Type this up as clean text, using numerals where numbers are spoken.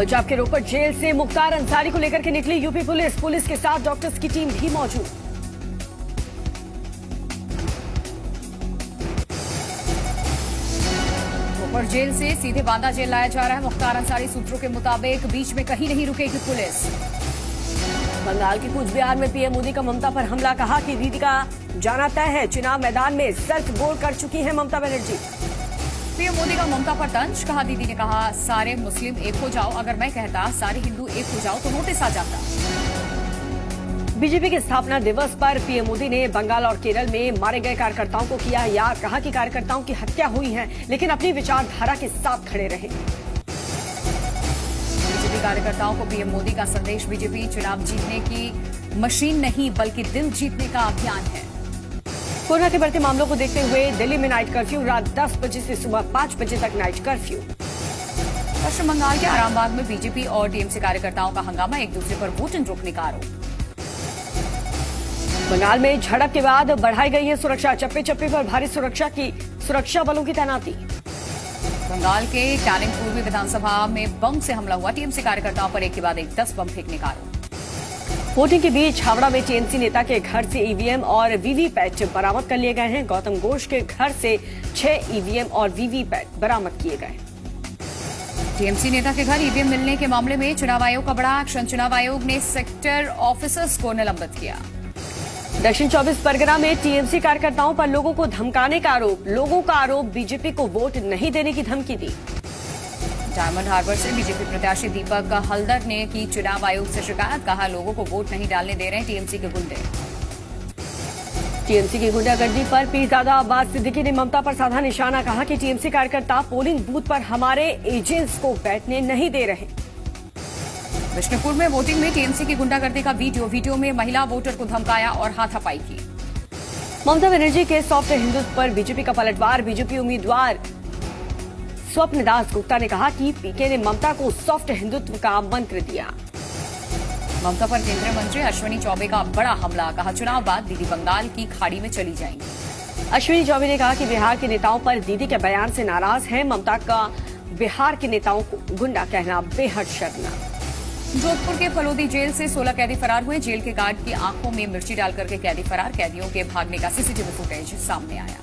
पंजाब के रोपड़ जेल से मुख्तार अंसारी को लेकर के निकली यूपी पुलिस। पुलिस के साथ डॉक्टर्स की टीम भी मौजूद। रोपड़ जेल से सीधे बांदा जेल लाया जा रहा है। मुख्तार अंसारी सूत्रों के मुताबिक बीच में कहीं नहीं रुकेगी पुलिस। बंगाल के कूच बिहार में पीएम मोदी का ममता पर हमला, कहा कि दीदी का जाना तय है। चुनाव मैदान में सर्फ गोल कर चुकी है ममता बनर्जी। पीएम मोदी का ममता पर तंज, कहा दीदी ने कहा सारे मुस्लिम एक हो जाओ, अगर मैं कहता सारे हिंदू एक हो जाओ तो नोटिस आ जाता। बीजेपी के स्थापना दिवस पर पीएम मोदी ने बंगाल और केरल में मारे गए कार्यकर्ताओं को किया याद। कहा कि कार्यकर्ताओं की हत्या हुई है लेकिन अपनी विचारधारा के साथ खड़े रहे। बीजेपी कार्यकर्ताओं को पीएम मोदी का संदेश। बीजेपी चुनाव जीतने की मशीन नहीं बल्कि दिल जीतने का अभियान है। कोरोना के बढ़ते मामलों को देखते हुए दिल्ली में नाइट कर्फ्यू, रात 10 बजे से सुबह 5 बजे तक नाइट कर्फ्यू। पश्चिम बंगाल के आरामबाग में बीजेपी और टीएमसी कार्यकर्ताओं का हंगामा, एक दूसरे पर वोटिंग रोकने का आरोप। बंगाल में झड़प के बाद बढ़ाई गई है सुरक्षा, चप्पे चप्पे पर भारी सुरक्षा बलों की तैनाती। बंगाल के कैनिंग पूर्वी विधानसभा में बम से हमला हुआ, टीएमसी कार्यकर्ताओं पर एक के बाद एक 10 बम फेंकने का आरोप। वोटिंग के बीच हावड़ा में टीएमसी नेता के घर से ईवीएम और वीवीपैट बरामद कर लिए गए हैं। गौतम घोष के घर से 6 ईवीएम और वीवीपैट बरामद किए गए। टीएमसी नेता के घर ईवीएम मिलने के मामले में चुनाव आयोग का बड़ा एक्शन। चुनाव आयोग ने सेक्टर ऑफिसर्स को निलंबित किया। दक्षिण 24 परगना में टीएमसी कार्यकर्ताओं पर लोगों को धमकाने का आरोप। लोगों का आरोप बीजेपी को वोट नहीं देने की धमकी दी। डायमंड हार्बर से बीजेपी प्रत्याशी दीपक हल्दर ने की चुनाव आयोग से शिकायत, कहा लोगों को वोट नहीं डालने दे रहे हैं टीएमसी के गुंडे। टीएमसी की गुंडागर्दी पर पीरजादा अब्बास सिद्दीकी ने ममता पर साधा निशाना, कहा कि टीएमसी कार्यकर्ता पोलिंग बूथ पर हमारे एजेंट्स को बैठने नहीं दे रहे। विष्णुपुर में वोटिंग में टीएमसी की गुंडागर्दी का वीडियो में महिला वोटर को धमकाया और हाथापाई की। ममता बनर्जी के सॉफ्ट हिंदुत्व पर बीजेपी का पलटवार। बीजेपी उम्मीदवार स्वप्न दास गुप्ता ने कहा कि पीके ने ममता को सॉफ्ट हिंदुत्व का मंत्र दिया। ममता पर केंद्रीय मंत्री अश्विनी चौबे का बड़ा हमला, कहा चुनाव बाद दीदी बंगाल की खाड़ी में चली जाएंगी। अश्विनी चौबे ने कहा कि बिहार के नेताओं पर दीदी के बयान से नाराज हैं। ममता का बिहार के नेताओं को गुंडा कहना बेहद शर्मनाक। जोधपुर के फलोदी जेल से 16 कैदी फरार हुए। जेल के गार्ड की आंखों में मिर्ची डाल करके कैदी फरार। कैदियों के भागने का सीसीटीवी फुटेज सामने आया।